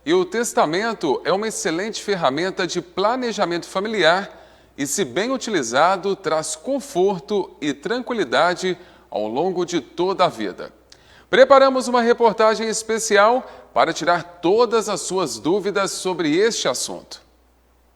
E o testamento é uma excelente ferramenta de planejamento familiar e, se bem utilizado, traz conforto e tranquilidade ao longo de toda a vida. Preparamos uma reportagem especial para tirar todas as suas dúvidas sobre este assunto.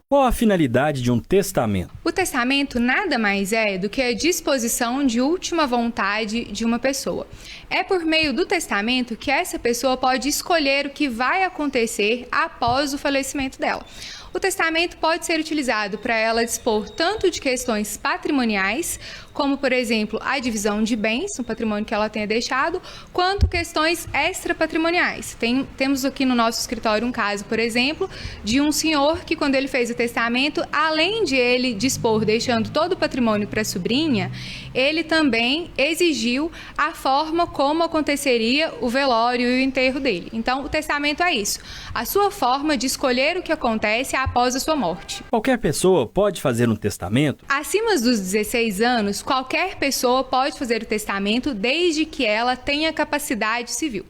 Qual a finalidade de um testamento? O testamento nada mais é do que a disposição de última vontade de uma pessoa. É por meio do testamento que essa pessoa pode escolher o que vai acontecer após o falecimento dela. O testamento pode ser utilizado para ela dispor tanto de questões patrimoniais, como, por exemplo, a divisão de bens, no patrimônio que ela tenha deixado, quanto questões extrapatrimoniais. Temos aqui no nosso escritório um caso, por exemplo, de um senhor que, quando ele fez o testamento, além de ele dispor deixando todo o patrimônio para a sobrinha, ele também exigiu a forma como aconteceria o velório e o enterro dele. Então, o testamento é isso, a sua forma de escolher o que acontece após a sua morte. Qualquer pessoa pode fazer um testamento? Acima dos 16 anos, qualquer pessoa pode fazer o testamento desde que ela tenha capacidade civil.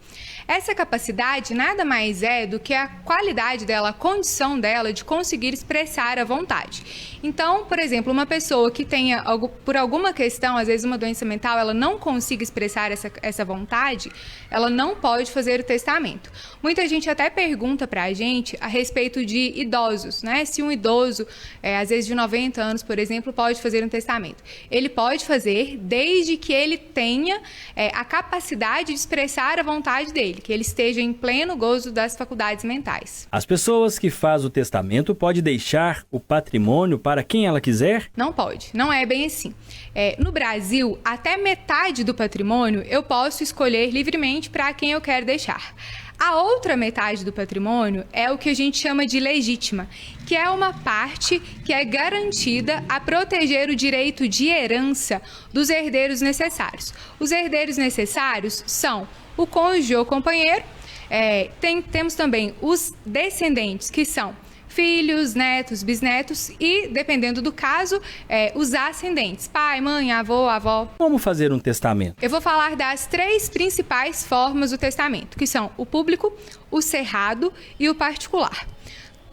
Essa capacidade nada mais é do que a qualidade dela, a condição dela de conseguir expressar a vontade. Então, por exemplo, uma pessoa que tenha, por alguma questão, às vezes uma doença mental, ela não consiga expressar essa vontade, ela não pode fazer o testamento. Muita gente até pergunta pra gente a respeito de idosos, né? Se um idoso, às vezes de 90 anos, por exemplo, pode fazer um testamento. Ele pode fazer desde que ele tenha a capacidade de expressar a vontade dele, que ele esteja em pleno gozo das faculdades mentais. As pessoas que fazem o testamento podem deixar o patrimônio para quem ela quiser? Não pode, não é bem assim. No Brasil, até metade do patrimônio eu posso escolher livremente para quem eu quero deixar. A outra metade do patrimônio é o que a gente chama de legítima, que é uma parte que é garantida a proteger o direito de herança dos herdeiros necessários. Os herdeiros necessários são o cônjuge ou companheiro, temos também os descendentes, que são filhos, netos, bisnetos e, dependendo do caso, os ascendentes, pai, mãe, avô, avó. Como fazer um testamento? Eu vou falar das 3 principais formas do testamento, que são o público, o cerrado e o particular.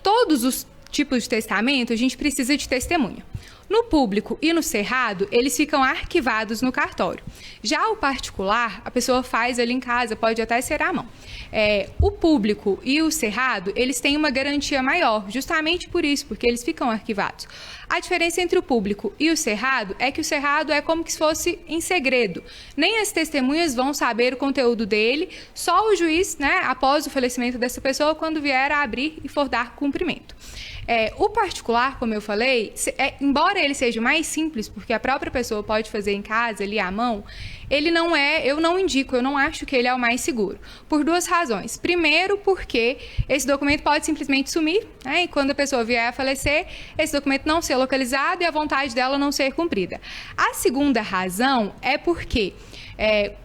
Todos os tipos de testamento, a gente precisa de testemunha. No público e no cerrado, eles ficam arquivados no cartório. Já o particular, a pessoa faz ali em casa, pode até ser à mão. O público e o cerrado, eles têm uma garantia maior, justamente por isso, porque eles ficam arquivados. A diferença entre o público e o cerrado é que o cerrado é como se fosse em segredo. Nem as testemunhas vão saber o conteúdo dele, só o juiz, né, após o falecimento dessa pessoa, quando vier a abrir e for dar cumprimento. O particular, como eu falei, embora ele seja mais simples, porque a própria pessoa pode fazer em casa, ali à mão, ele não é, eu não indico, eu não acho que ele é o mais seguro, por 2 razões. Primeiro, porque esse documento pode simplesmente sumir, né, e quando a pessoa vier a falecer, esse documento não ser localizado e a vontade dela não ser cumprida. A segunda razão é porque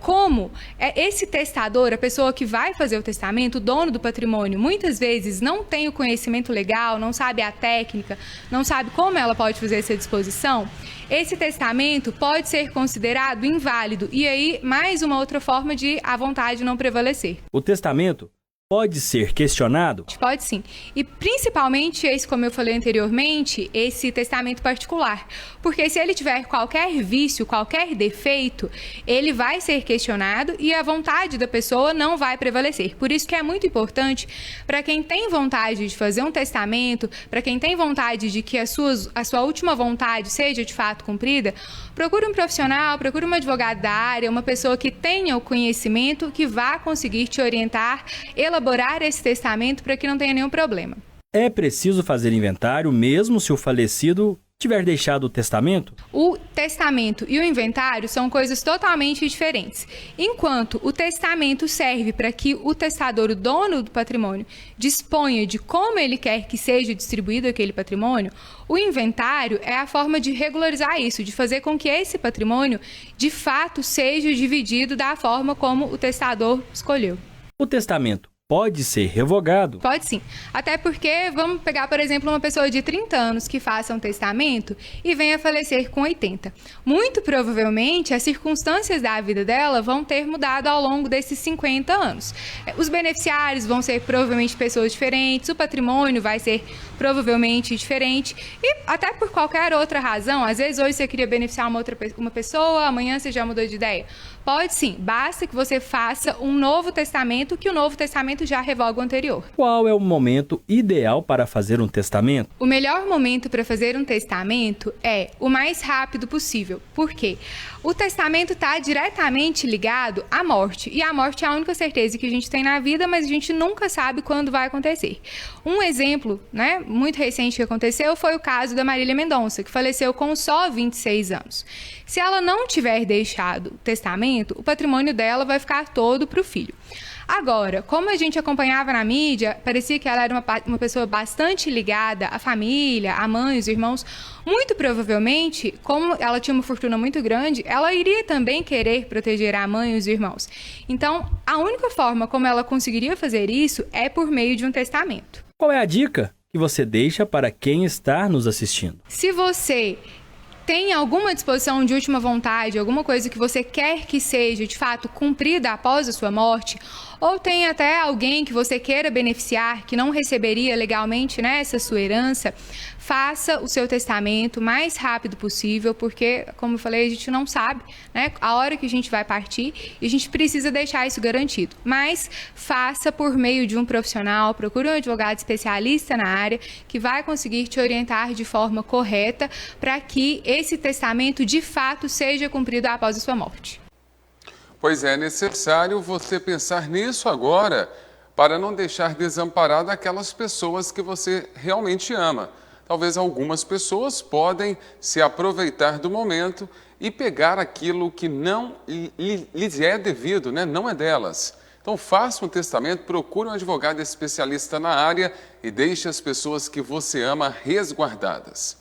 como esse testador, a pessoa que vai fazer o testamento, o dono do patrimônio, muitas vezes não tem o conhecimento legal, não sabe a técnica, não sabe como ela pode fazer essa disposição, esse testamento pode ser considerado inválido e aí mais uma outra forma de a vontade não prevalecer. O testamento pode ser questionado? Pode sim. E principalmente esse, como eu falei anteriormente, esse testamento particular. Porque se ele tiver qualquer vício, qualquer defeito, ele vai ser questionado e a vontade da pessoa não vai prevalecer. Por isso que é muito importante para quem tem vontade de fazer um testamento, para quem tem vontade de que a sua última vontade seja de fato cumprida, procure um profissional, procure um advogado da área, uma pessoa que tenha o conhecimento, que vá conseguir te orientar, elaborar esse testamento para que não tenha nenhum problema. É preciso fazer inventário mesmo se o falecido tiver deixado o testamento? O testamento e o inventário são coisas totalmente diferentes. Enquanto o testamento serve para que o testador, o dono do patrimônio, disponha de como ele quer que seja distribuído aquele patrimônio, o inventário é a forma de regularizar isso, de fazer com que esse patrimônio, de fato, seja dividido da forma como o testador escolheu. O testamento pode ser revogado? Pode sim. Até porque, vamos pegar, por exemplo, uma pessoa de 30 anos que faça um testamento e venha a falecer com 80. Muito provavelmente, as circunstâncias da vida dela vão ter mudado ao longo desses 50 anos. Os beneficiários vão ser provavelmente pessoas diferentes, o patrimônio vai ser provavelmente diferente e até por qualquer outra razão. Às vezes, hoje você queria beneficiar uma pessoa, amanhã você já mudou de ideia. Pode sim, basta que você faça um novo testamento, que o novo testamento já revoga o anterior. Qual é o momento ideal para fazer um testamento? O melhor momento para fazer um testamento é o mais rápido possível. Por quê? O testamento está diretamente ligado à morte. E a morte é a única certeza que a gente tem na vida, mas a gente nunca sabe quando vai acontecer. Um exemplo, muito recente que aconteceu foi o caso da Marília Mendonça, que faleceu com só 26 anos. Se ela não tiver deixado o testamento, o patrimônio dela vai ficar todo para o filho. Agora, como a gente acompanhava na mídia, parecia que ela era uma pessoa bastante ligada à família, à mãe, os irmãos. Muito provavelmente, como ela tinha uma fortuna muito grande, ela iria também querer proteger a mãe e os irmãos. Então, a única forma como ela conseguiria fazer isso é por meio de um testamento. Qual é a dica que você deixa para quem está nos assistindo? Se você tem alguma disposição de última vontade, alguma coisa que você quer que seja, de fato, cumprida após a sua morte, ou tem até alguém que você queira beneficiar, que não receberia legalmente essa sua herança, faça o seu testamento o mais rápido possível, porque, como eu falei, a gente não sabe a hora que a gente vai partir e a gente precisa deixar isso garantido. Mas faça por meio de um profissional, procure um advogado especialista na área que vai conseguir te orientar de forma correta para que esse testamento de fato seja cumprido após a sua morte. Pois é necessário você pensar nisso agora para não deixar desamparado aquelas pessoas que você realmente ama. Talvez algumas pessoas podem se aproveitar do momento e pegar aquilo que não lhes é devido, não é delas. Então faça um testamento, procure um advogado especialista na área e deixe as pessoas que você ama resguardadas.